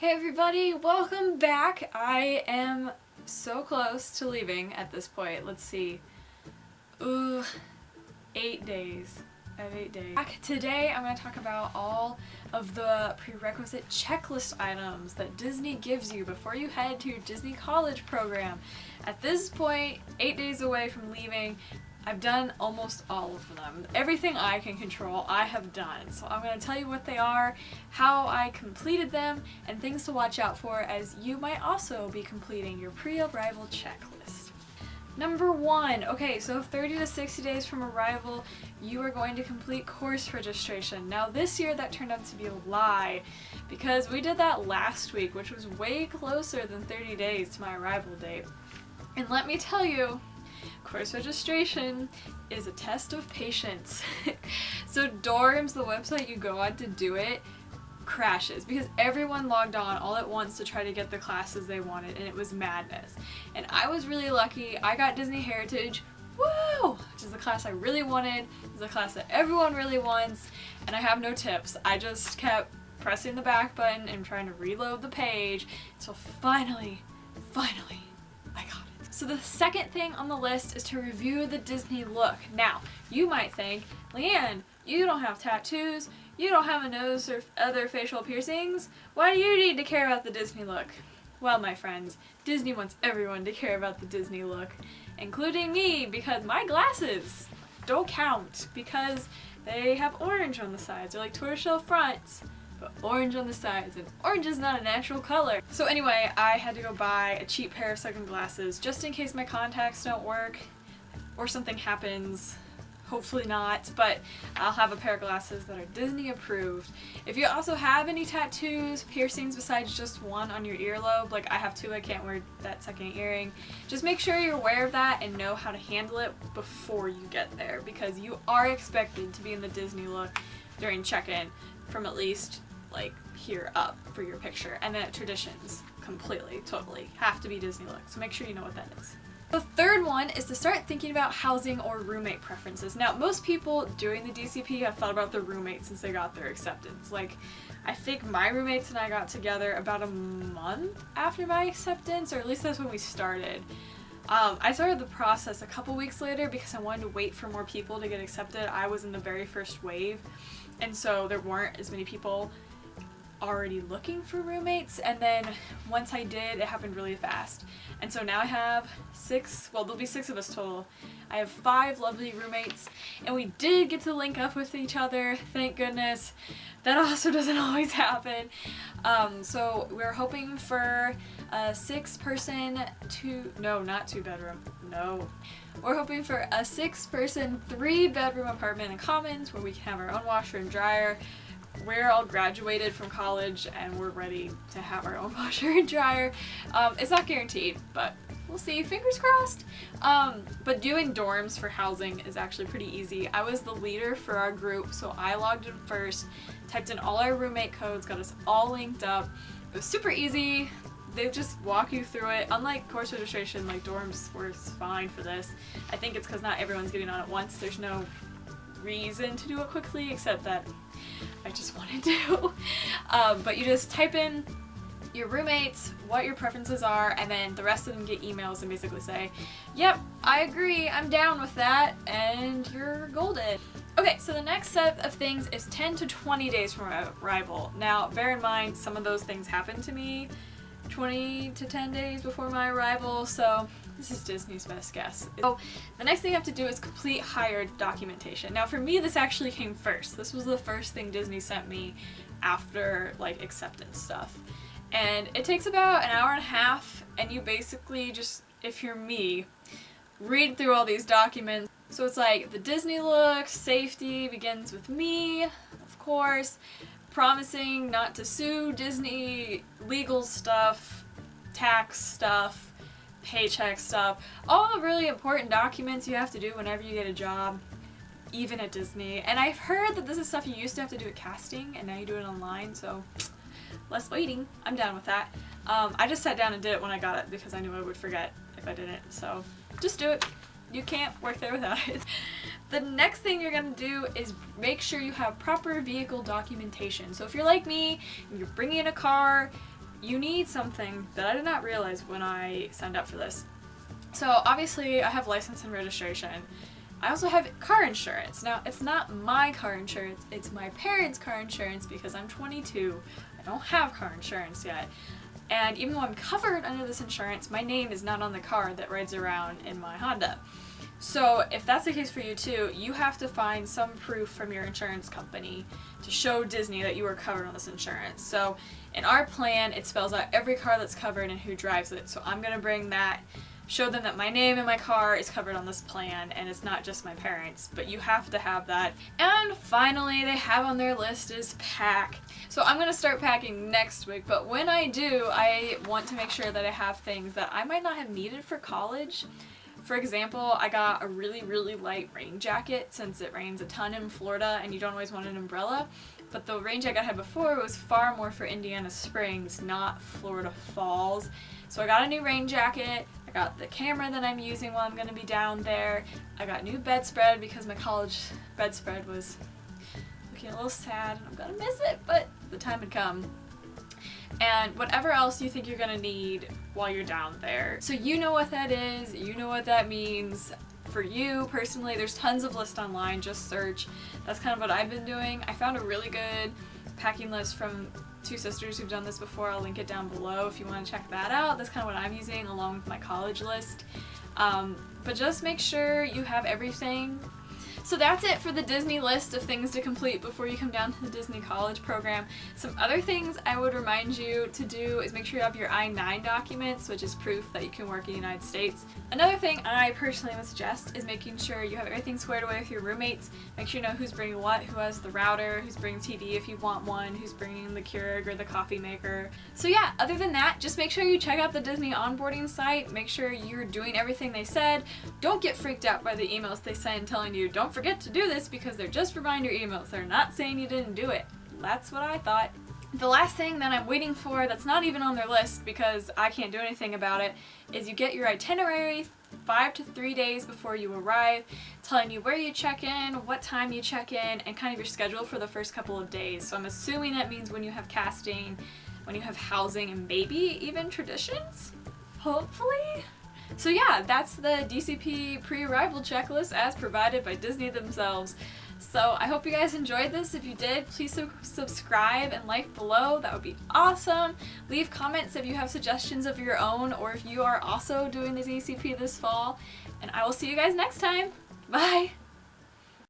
Hey everybody, welcome back. I am so close to leaving at this point. Let's see. 8 days. I have 8 days. Today I'm going to talk about all of the prerequisite checklist items that Disney gives you before you head to your Disney College program. At this point, 8 days away from leaving, I've done almost all of them. Everything I can control, I have done. So I'm going to tell you what they are, how I completed them, and things to watch out for as you might also be completing your pre-arrival checklist. Number 1, okay, so 30 to 60 days from arrival, you are going to complete course registration. Now this year that turned out to be a lie because we did that last week, which was way closer than 30 days to my arrival date. And let me tell you, course registration is a test of patience. So dorms, the website you go on to do it, crashes because everyone logged on all at once to try to get the classes they wanted, and it was madness. And I was really lucky. I got Disney Heritage, woo! Which is the class I really wanted. It's a class that everyone really wants, and I have no tips. I just kept pressing the back button and trying to reload the page. So finally, I got it. So the second thing on the list is to review the Disney look. Now, you might think, Leann, you don't have tattoos, you don't have a nose or other facial piercings, why do you need to care about the Disney look? Well, my friends, Disney wants everyone to care about the Disney look, including me, because my glasses don't count because they have orange on the sides. They're like tortoiseshell fronts, but orange on the sides, and orange is not a natural color. So anyway, I had to go buy a cheap pair of sunglasses just in case my contacts don't work or something happens. Hopefully not, but I'll have a pair of glasses that are Disney approved. If you also have any tattoos, piercings besides just one on your earlobe, like I have two, I can't wear that second earring, just make sure you're aware of that and know how to handle it before you get there, because you are expected to be in the Disney look during check-in from at least like here up for your picture, and then at traditions completely, totally have to be Disney look, so make sure you know what that is. The third one is to start thinking about housing or roommate preferences. Now, most people doing the DCP have thought about their roommates since they got their acceptance. Like, I think my roommates and I got together about a month after my acceptance, or at least that's when we started. I started the process a couple weeks later because I wanted to wait for more people to get accepted. I was in the very first wave, and so there weren't as many people already looking for roommates, and then once I did, it happened really fast. And so now I have 6, well, there'll be 6 of us total. I have 5 lovely roommates, and we did get to link up with each other, thank goodness. That also doesn't always happen. So we're hoping for a 6-person, not 2-bedroom, no. We're hoping for a 6-person, 3-bedroom apartment in Commons where we can have our own washer and dryer. We're all graduated from college and we're ready to have our own washer and dryer. It's not guaranteed, but we'll see, fingers crossed. But doing dorms for housing is actually pretty easy. I was the leader for our group, so I logged in first, typed in all our roommate codes, got us all linked up. It was super easy. They just walk you through it. Unlike course registration, like dorms were fine for this. I think it's because not everyone's getting on at once. There's no reason to do it quickly except that I just wanted to. But you just type in your roommates, what your preferences are, and then the rest of them get emails and basically say, yep, I agree, I'm down with that, and you're golden. Okay, so the next set of things is 10 to 20 days from arrival. Now, bear in mind, some of those things happened to me 20 to 10 days before my arrival, so this is Disney's best guess. So the next thing you have to do is complete hire documentation. Now for me, this actually came first. This was the first thing Disney sent me after like acceptance stuff. And it takes about an hour and a half, and you basically just, if you're me, read through all these documents. So it's like the Disney look, safety begins with me, of course, promising not to sue Disney, legal stuff, tax stuff, paycheck stuff, all the really important documents you have to do whenever you get a job, even at Disney. And I've heard that this is stuff you used to have to do at casting, and now you do it online, so less waiting. I'm down with that. I just sat down and did it when I got it because I knew I would forget if I didn't, so just do it. You can't work there without it. The next thing you're gonna do is make sure you have proper vehicle documentation. So if you're like me and you're bringing in a car, you need something that I did not realize when I signed up for this. So obviously I have license and registration. I also have car insurance. Now, it's not my car insurance, it's my parents' car insurance because I'm 22. I don't have car insurance yet. And even though I'm covered under this insurance, my name is not on the car that rides around in my Honda. So if that's the case for you too, you have to find some proof from your insurance company to show Disney that you are covered on this insurance. So in our plan, it spells out every car that's covered and who drives it. So I'm gonna bring that, show them that my name and my car is covered on this plan and it's not just my parents, but you have to have that. And finally, they have on their list is pack. So I'm gonna start packing next week, but when I do, I want to make sure that I have things that I might not have needed for college. For example, I got a really, really light rain jacket since it rains a ton in Florida and you don't always want an umbrella. But the rain jacket I had before was far more for Indiana Springs, not Florida Falls. So I got a new rain jacket, I got the camera that I'm using while I'm going to be down there, I got new bedspread because my college bedspread was looking a little sad and I'm going to miss it, but the time had come. And whatever else you think you're going to need while you're down there. So you know what that is, you know what that means. For you personally, there's tons of lists online, just search. That's kind of what I've been doing. I found a really good packing list from two sisters who've done this before. I'll link it down below if you want to check that out. That's kind of what I'm using along with my college list. But just make sure you have everything. So that's it for the Disney list of things to complete before you come down to the Disney College program. Some other things I would remind you to do is make sure you have your I-9 documents, which is proof that you can work in the United States. Another thing I personally would suggest is making sure you have everything squared away with your roommates. Make sure you know who's bringing what, who has the router, who's bringing TV if you want one, who's bringing the Keurig or the coffee maker. So yeah, other than that, just make sure you check out the Disney onboarding site. Make sure you're doing everything they said. Don't get freaked out by the emails they send telling you, don't forget to do this, because they're just reminder emails. They're not saying you didn't do it. That's what I thought. The last thing that I'm waiting for that's not even on their list because I can't do anything about it is you get your itinerary 5 to 3 days before you arrive, telling you where you check in, what time you check in, and kind of your schedule for the first couple of days. So I'm assuming that means when you have casting, when you have housing, and maybe even traditions? Hopefully? So yeah, that's the DCP pre-arrival checklist as provided by Disney themselves. So I hope you guys enjoyed this. If you did, please subscribe and like below. That would be awesome. Leave comments if you have suggestions of your own or if you are also doing the DCP this fall. And I will see you guys next time. Bye!